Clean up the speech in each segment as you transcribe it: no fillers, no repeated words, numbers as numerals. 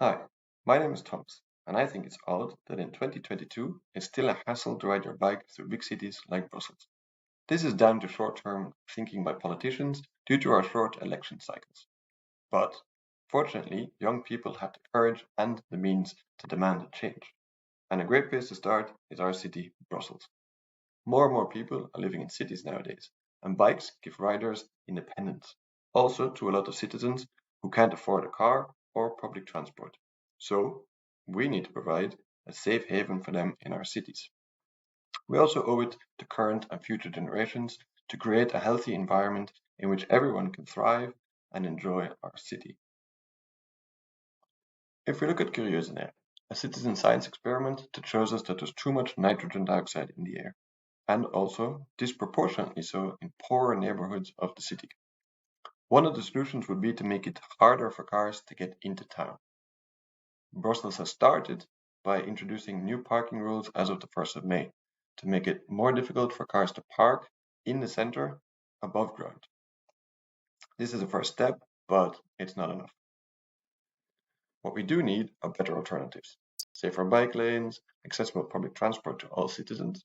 Hi, my name is Thomas, and I think it's odd that in 2022 it's still a hassle to ride your bike through big cities like Brussels. This is down to short-term thinking by politicians due to our short election cycles. But fortunately, young people have the courage and the means to demand a change. And a great place to start is our city, Brussels. More and more people are living in cities nowadays, and bikes give riders independence. Also to a lot of citizens who can't afford a car or public transport. So we need to provide a safe haven for them in our cities. We also owe it to current and future generations to create a healthy environment in which everyone can thrive and enjoy our city. If we look at Curiosity, a citizen science experiment that shows us that there's too much nitrogen dioxide in the air, and also disproportionately so in poorer neighborhoods of the city. One of the solutions would be to make it harder for cars to get into town. Brussels has started by introducing new parking rules as of the 1st of May to make it more difficult for cars to park in the center above ground. This is a first step, but it's not enough. What we do need are better alternatives, safer bike lanes, accessible public transport to all citizens.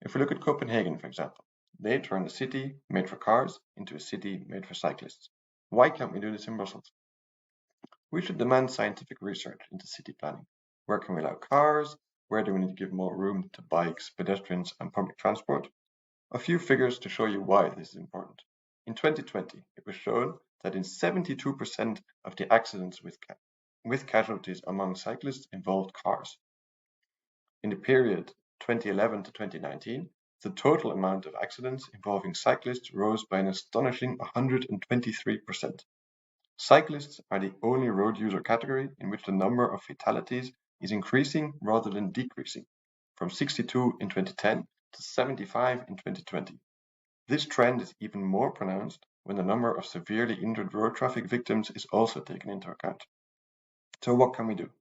If we look at Copenhagen, for example, they turned a city made for cars into a city made for cyclists. Why can't we do this in Brussels? We should demand scientific research into city planning. Where can we allow cars? Where do we need to give more room to bikes, pedestrians, and public transport? A few figures to show you why this is important. In 2020, it was shown that in 72% of the accidents with casualties among cyclists involved cars. In the period 2011 to 2019, the total amount of accidents involving cyclists rose by an astonishing 123%. Cyclists are the only road user category in which the number of fatalities is increasing rather than decreasing, from 62 in 2010 to 75 in 2020. This trend is even more pronounced when the number of severely injured road traffic victims is also taken into account. So what can we do?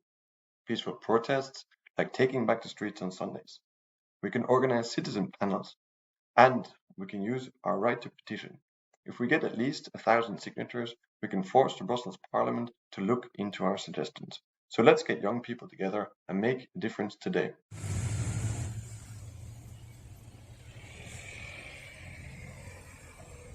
Peaceful protests, like taking back the streets on Sundays. We can organize citizen panels, and we can use our right to petition. If we get at least 1,000 signatures, we can force the Brussels Parliament to look into our suggestions. So let's get young people together and make a difference today.